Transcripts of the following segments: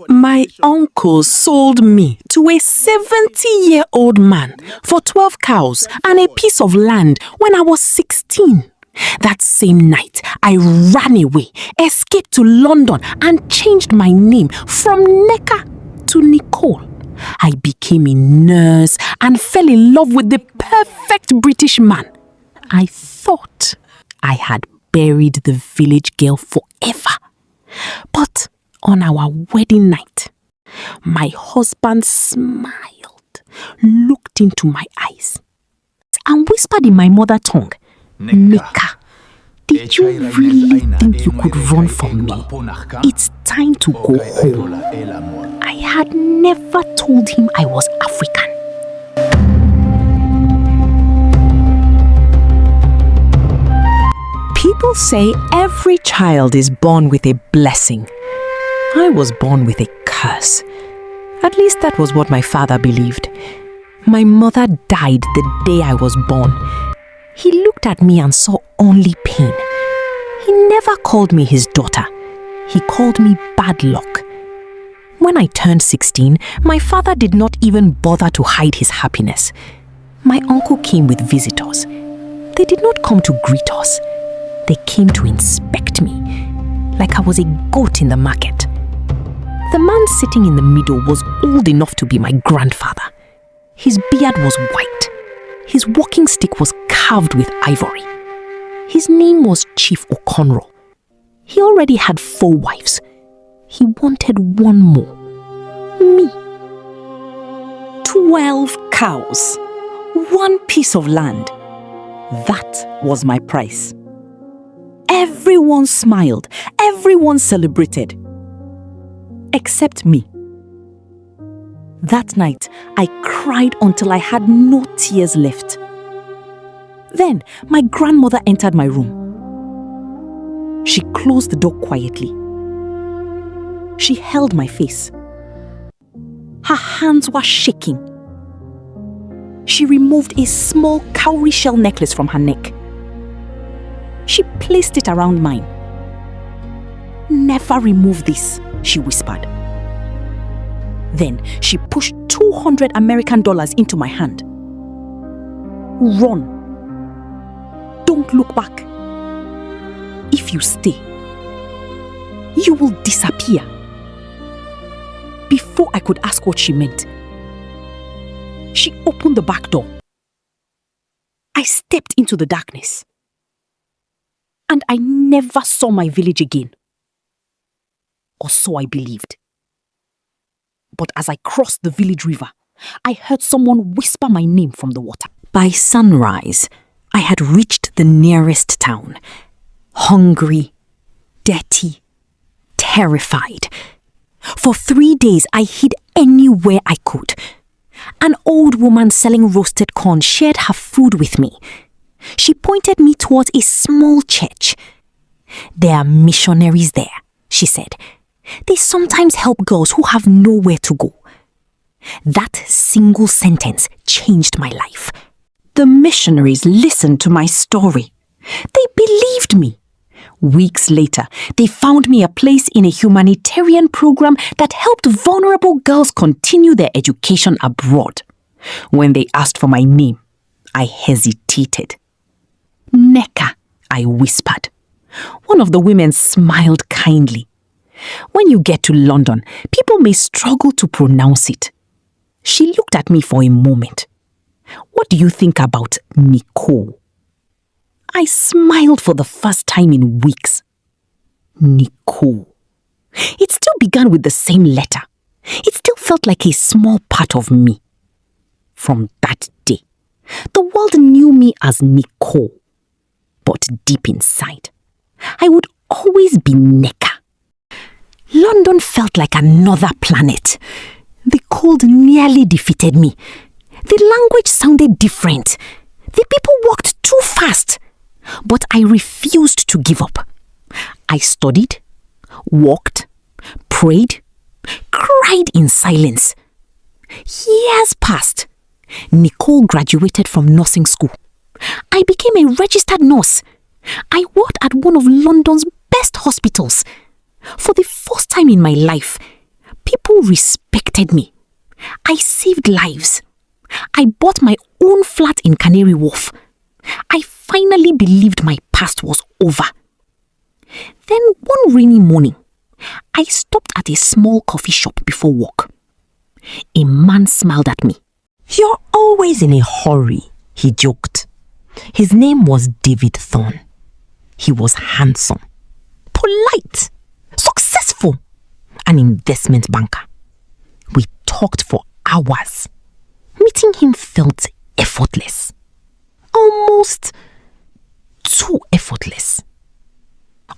My uncle sold me to a 70-year-old man for 12 cows and a piece of land when I was 16. That same night, I ran away, escaped to London and changed my name from Nneka to Nicole. I became a nurse and fell in love with the perfect British man. I thought I had buried the village girl forever. But on our wedding night, my husband smiled, looked into my eyes, and whispered in my mother tongue, Nneka, did you really think you could run from me? It's time to go home. I had never told him I was African. People say every child is born with a blessing. I was born with a curse. At least that was what my father believed. My mother died the day I was born. He looked at me and saw only pain. He never called me his daughter. He called me bad luck. When I turned 16, my father did not even bother to hide his happiness. My uncle came with visitors. They did not come to greet us. They came to inspect me, like I was a goat in the market. The man sitting in the middle was old enough to be my grandfather. His beard was white. His walking stick was carved with ivory. His name was Chief O'Conroll. He already had 4 wives. He wanted one more. Me. 12 cows. 1 piece of land. That was my price. Everyone smiled. Everyone celebrated. Except me. That night, I cried until I had no tears left. Then, my grandmother entered my room. She closed the door quietly. She held my face. Her hands were shaking. She removed a small cowrie shell necklace from her neck. She placed it around mine. "Never remove this," she whispered. Then she pushed $200 American into my hand. "Run. Don't look back. If you stay, you will disappear." Before I could ask what she meant, she opened the back door. I stepped into the darkness. And I never saw my village again. Or so I believed. But as I crossed the village river, I heard someone whisper my name from the water. By sunrise, I had reached the nearest town. Hungry, dirty, terrified. For 3 days, I hid anywhere I could. An old woman selling roasted corn shared her food with me. She pointed me towards a small church. "There are missionaries there," she said. "They sometimes help girls who have nowhere to go." That single sentence changed my life. The missionaries listened to my story. They believed me. Weeks later, they found me a place in a humanitarian program that helped vulnerable girls continue their education abroad. When they asked for my name, I hesitated. "Nneka," I whispered. One of the women smiled kindly. "When you get to London, people may struggle to pronounce it." She looked at me for a moment. "What do you think about Nicole?" I smiled for the first time in weeks. Nicole. It still began with the same letter. It still felt like a small part of me. From that day, the world knew me as Nicole. But deep inside, I would always be Nneka. London felt like another planet. The cold nearly defeated me. The language sounded different. The people walked too fast. But I refused to give up. I studied, walked, prayed, cried in silence. Years passed. Nicole graduated from nursing school. I became a registered nurse. I worked at one of London's best hospitals. For the first time in my life, People respected me. I saved lives. I bought my own flat in Canary Wharf. I finally believed my past was over. Then one rainy morning, I stopped at a small coffee shop before work. A man smiled at me. "You're always in a hurry," he joked. His name was David Thorne. He was handsome, polite, successful, an investment banker. We talked for hours. Meeting him felt effortless. Almost too effortless.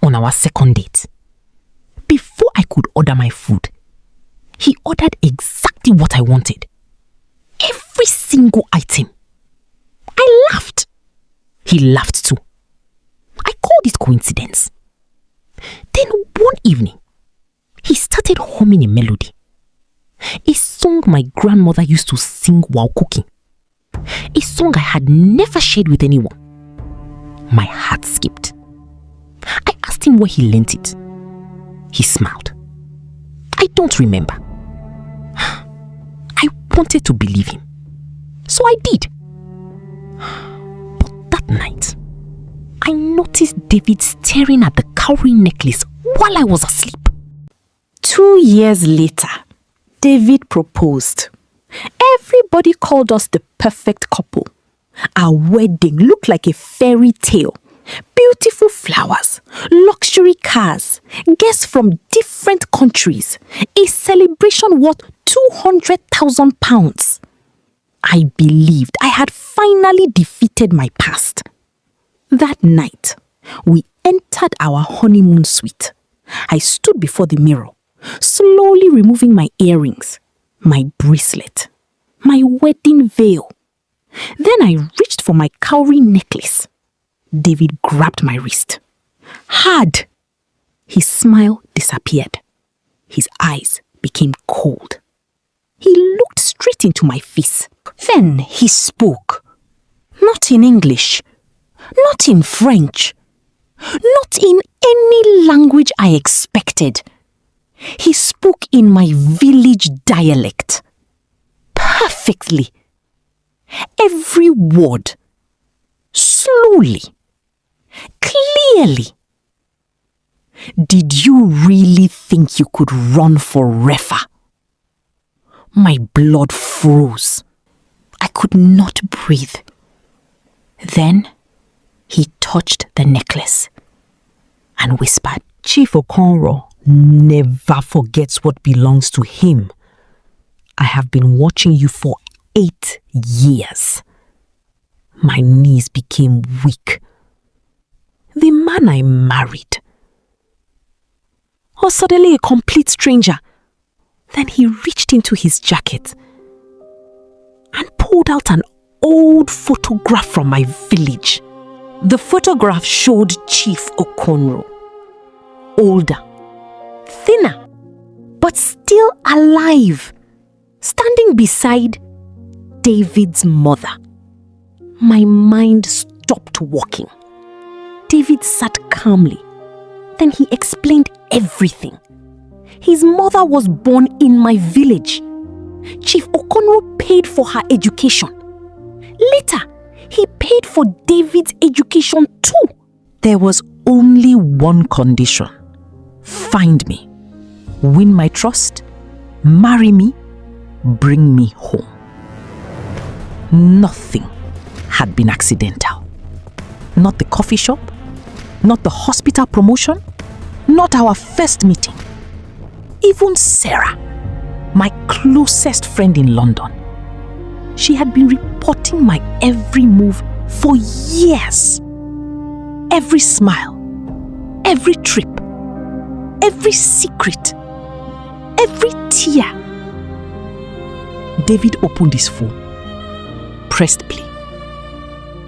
On our second date, before I could order my food, he ordered exactly what I wanted. Every single item. I laughed. He laughed too. I called it coincidence. Then one evening, he started humming a melody. A song my grandmother used to sing while cooking. A song I had never shared with anyone. My heart skipped. I asked him where he learnt it. He smiled. I don't remember. I wanted to believe him. So I did. But that night, I noticed David staring at the cowrie necklace while I was asleep. 2 years later, David proposed. Everybody called us the perfect couple. Our wedding looked like a fairy tale. Beautiful flowers, luxury cars, guests from different countries, a celebration worth £200,000. I believed I had finally defeated my past. That night, we entered our honeymoon suite. I stood before the mirror, slowly removing my earrings, my bracelet, my wedding veil. Then I reached for my cowrie necklace. David grabbed my wrist. Hard. His smile disappeared. His eyes became cold. He looked straight into my face. Then he spoke. Not in English. Not in French. Not in any language I expected. He spoke in my village dialect. Perfectly. Every word. Slowly. Clearly. Did you really think you could run forever? My blood froze. I could not breathe. Then he touched the necklace and whispered, "Chief Okonro never forgets what belongs to him. I have been watching you for 8 years. My knees became weak. The man I married was suddenly a complete stranger. Then he reached into his jacket and pulled out an old photograph from my village. The photograph showed Chief Okonro, older, thinner, but still alive, standing beside David's mother. My mind stopped working. David sat calmly. Then he explained everything. His mother was born in my village. Chief Okonro paid for her education. Later, he paid for David's education too. There was only one condition. Find me, win my trust, marry me, bring me home. Nothing had been accidental. Not the coffee shop, not the hospital promotion, not our first meeting. Even Sarah, my closest friend in London, she had been reporting my every move for years. Every smile, every trip, every secret, every tear. David opened his phone, pressed play.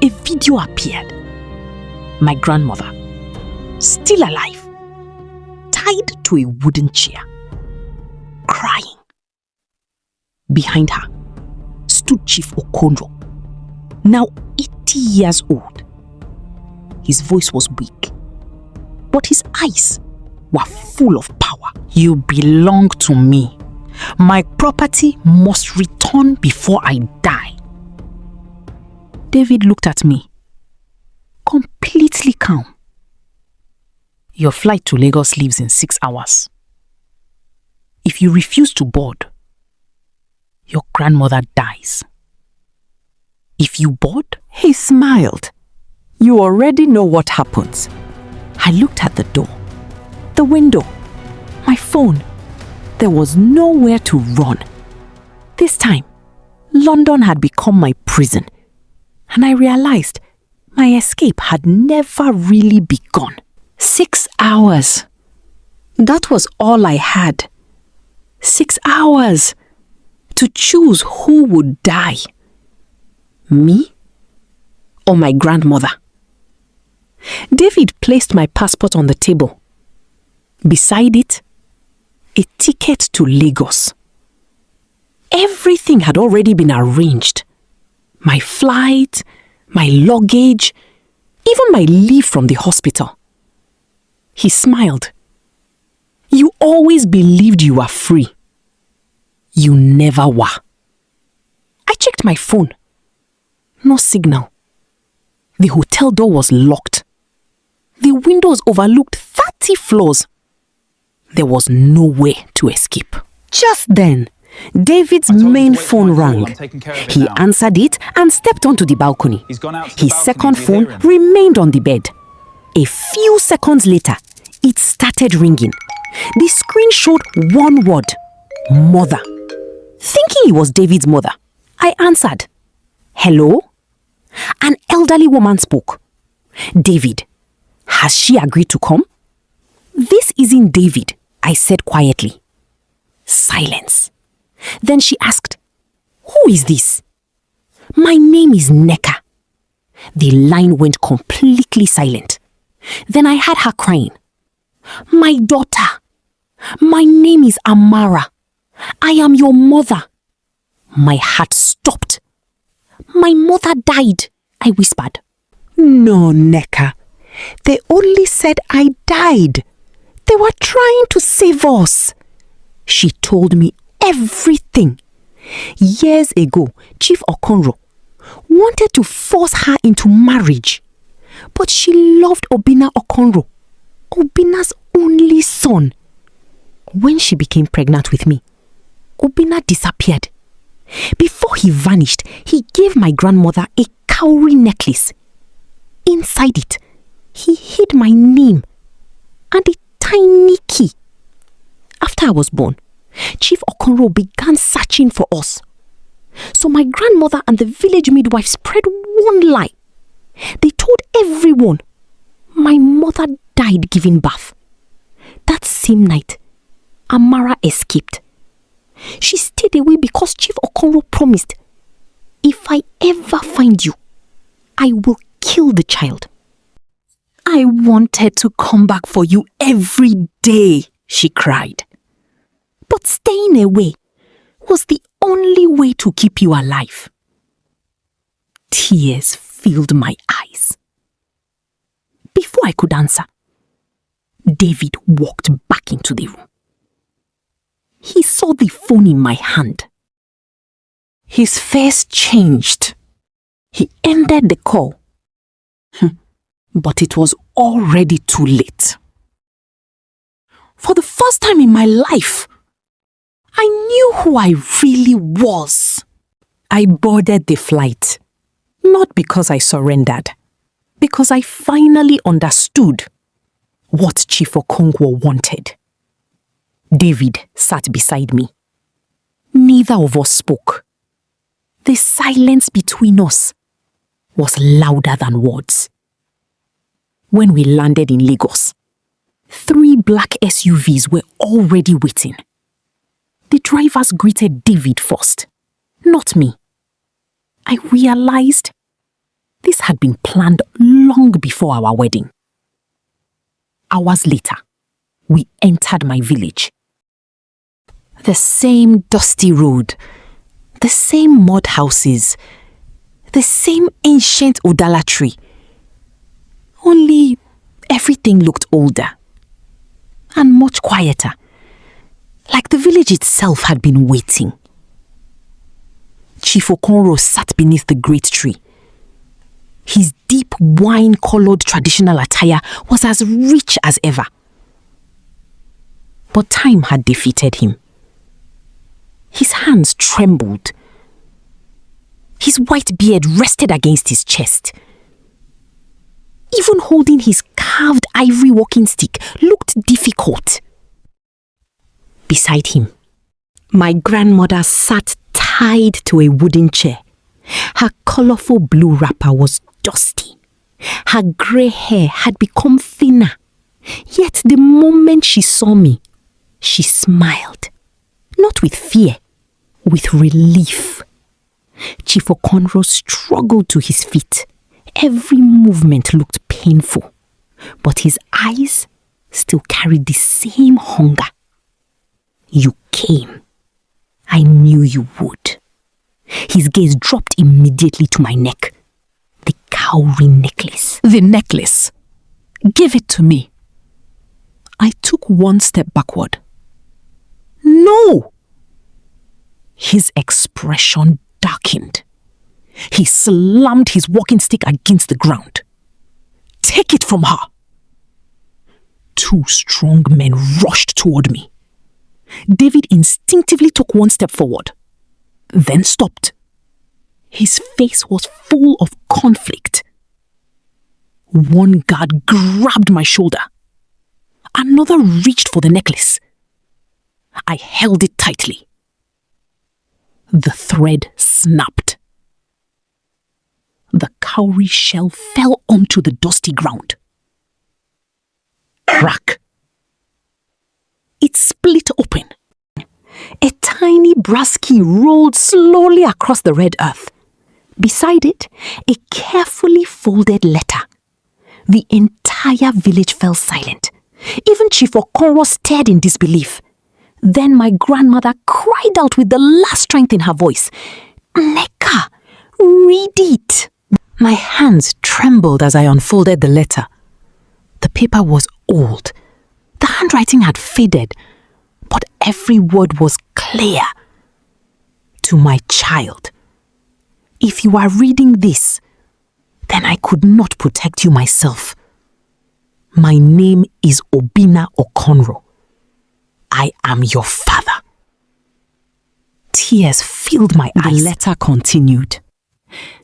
A video appeared. My grandmother, still alive, tied to a wooden chair, crying. Behind her stood Chief Okonro, now 80 years old. His voice was weak, but his eyes were full of power. You belong to me. My property must return before I die. David looked at me, completely calm. Your flight to Lagos leaves in 6 hours. If you refuse to board, your grandmother dies. If you board, He smiled. You already know what happens. I looked at the door, the window, my phone. There was nowhere to run. This time, London had become my prison, and I realized my escape had never really begun. 6 hours. That was all I had. 6 hours to choose who would die. Me or my grandmother. David placed my passport on the table. Beside it, a ticket to Lagos. Everything had already been arranged. My flight, my luggage, even my leave from the hospital. He smiled. You always believed you were free. You never were. I checked my phone. No signal. The hotel door was locked. The windows overlooked 30 floors. There was no way to escape. Just then, David's main phone rang. He answered it and stepped onto the balcony. His second phone remained on the bed. A few seconds later, it started ringing. The screen showed one word: mother. Thinking it was David's mother, I answered. Hello? An elderly woman spoke. David, has she agreed to come? This isn't David, I said quietly. Silence. Then she asked, who is this? My name is Nneka. The line went completely silent. Then I heard her crying. My daughter, my name is Amara. I am your mother. My heart stopped. My mother died, I whispered. No, Nneka. They only said I died. They were trying to save us. She told me everything. Years ago, Chief Okonro wanted to force her into marriage. But she loved Obinna Okonro, Obinna's only son. When she became pregnant with me, Obinna disappeared. Before he vanished, he gave my grandmother a cowrie necklace. Inside it, he hid my name and a tiny key. After I was born, Chief Okonro began searching for us. So my grandmother and the village midwife spread one lie. They told everyone my mother died giving birth. That same night, Amara escaped. She stayed away because Chief Okonro promised, if I ever find you, I will kill the child. I wanted to come back for you every day, she cried. But staying away was the only way to keep you alive. Tears filled my eyes. Before I could answer, David walked back into the room. He saw the phone in my hand. His face changed. He ended the call. But it was already too late. For the first time in my life, I knew who I really was. I boarded the flight, not because I surrendered, because I finally understood what Chief Okonkwo wanted. David sat beside me. Neither of us spoke. The silence between us was louder than words. When we landed in Lagos, 3 black SUVs were already waiting. The drivers greeted David first, not me. I realized this had been planned long before our wedding. Hours later, we entered my village. The same dusty road, the same mud houses, the same ancient udala tree. Only everything looked older and much quieter. like the village itself had been waiting. Chief Okonro sat beneath the great tree. His deep wine-colored traditional attire was as rich as ever. But time had defeated him. His hands trembled. His white beard rested against his chest. Even holding his carved ivory walking stick looked difficult. Beside him, my grandmother sat tied to a wooden chair. Her colorful blue wrapper was dusty. Her grey hair had become thinner. Yet the moment she saw me, she smiled. Not with fear, with relief. Chief Okonro struggled to his feet. Every movement looked painful, but his eyes still carried the same hunger. You came. I knew you would. His gaze dropped immediately to my neck. The cowrie necklace. The necklace. Give it to me. I took one step backward. No! His expression darkened. He slammed his walking stick against the ground. Take it from her! Two strong men rushed toward me. David instinctively took one step forward, then stopped. His face was full of conflict. One guard grabbed my shoulder. Another reached for the necklace. I held it tightly. The thread snapped. The cowrie shell fell onto the dusty ground. Crack! It split open. A tiny brass key rolled slowly across the red earth. Beside it, a carefully folded letter. The entire village fell silent. Even Chief Okonro stared in disbelief. Then my grandmother cried out with the last strength in her voice, "Nneka, read it." My hands trembled as I unfolded the letter. The paper was old. The handwriting had faded, but every word was clear. To my child, if you are reading this, then I could not protect you myself. My name is Obinna Okonro. I am your father. Tears filled my eyes. The letter continued.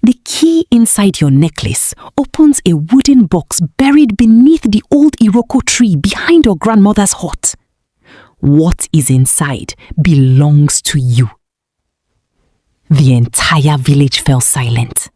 The key inside your necklace opens a wooden box buried beneath the old Iroko tree behind your grandmother's hut. What is inside belongs to you. The entire village fell silent.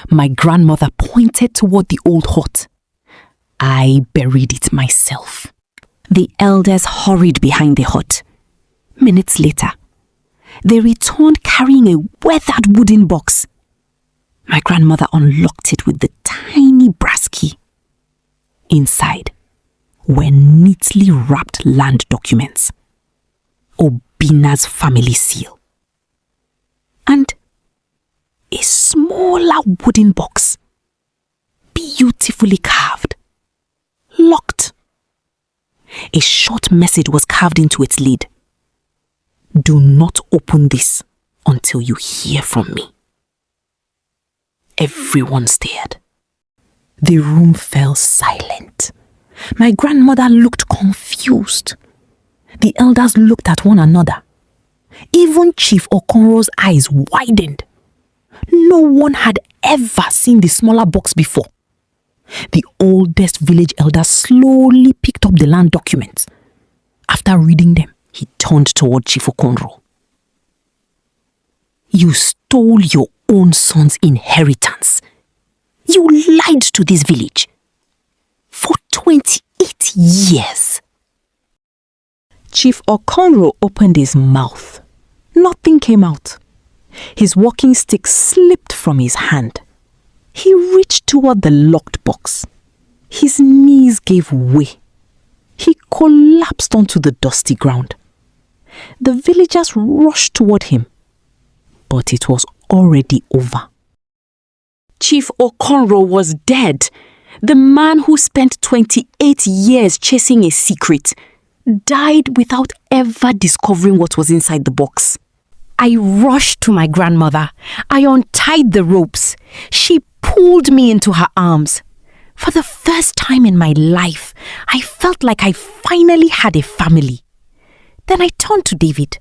My grandmother pointed toward the old hut. I buried it myself. The elders hurried behind the hut. Minutes later, they returned carrying a weathered wooden box. My grandmother unlocked it with the tiny brass key. Inside were neatly wrapped land documents, Obinna's family seal, and a smaller wooden box, beautifully carved, locked. A short message was carved into its lid. Do not open this until you hear from me. Everyone stared. The room fell silent. My grandmother looked confused. The elders looked at one another. Even Chief Okonro's eyes widened. No one had ever seen the smaller box before. The oldest village elder slowly picked up the land documents. After reading them, he turned toward Chief Okonro. You stole your own son's inheritance. You lied to this village. For 28 years. Chief Okonro opened his mouth. Nothing came out. His walking stick slipped from his hand. He reached toward the locked box. His knees gave way. He collapsed onto the dusty ground. The villagers rushed toward him, but it was already over. Chief Okonro was dead. The man who spent 28 years chasing a secret, died without ever discovering what was inside the box. I rushed to my grandmother. I untied the ropes. She pulled me into her arms. For the first time in my life, I felt like I finally had a family. Then I turned to David.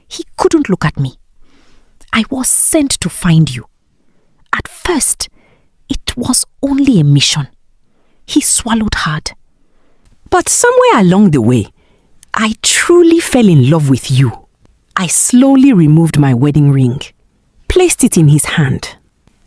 He couldn't look at me. I was sent to find you. At first, it was only a mission. He swallowed hard. But somewhere along the way, I truly fell in love with you. I slowly removed my wedding ring, placed it in his hand.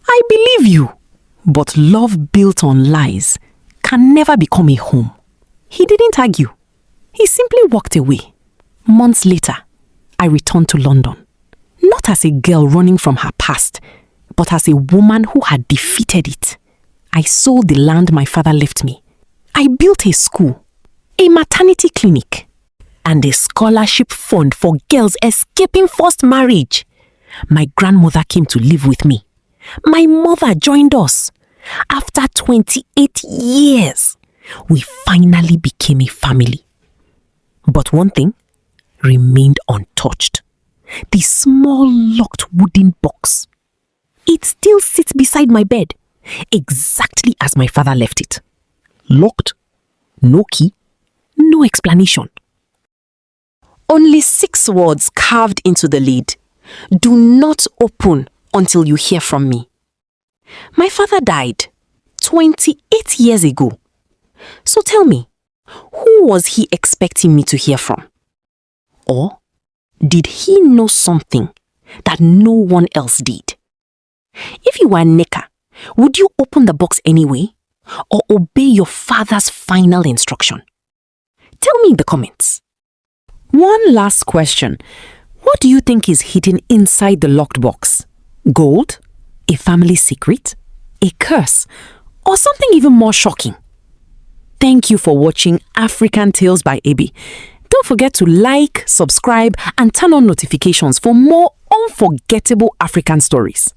I believe you, but love built on lies can never become a home. He didn't argue. He simply walked away. Months later, I returned to London, not as a girl running from her past, but as a woman who had defeated it. I sold the land my father left me. I built a school, a maternity clinic, and a scholarship fund for girls escaping forced marriage. My grandmother came to live with me. My mother joined us. After 28 years, we finally became a family. But one thing remained untouched. The small locked wooden box. It still sits beside my bed, exactly as my father left it. Locked, no key, no explanation. Only 6 words carved into the lid. Do not open until you hear from me. My father died 28 years ago. So tell me, who was he expecting me to hear from? Or did he know something that no one else did? If you were Nneka, would you open the box anyway or obey your father's final instruction? Tell me in the comments. One last question. What do you think is hidden inside the locked box? Gold? A family secret? A curse? Or something even more shocking? Thank you for watching African Tales by Ebi. Don't forget to like, subscribe, and turn on notifications for more unforgettable African stories.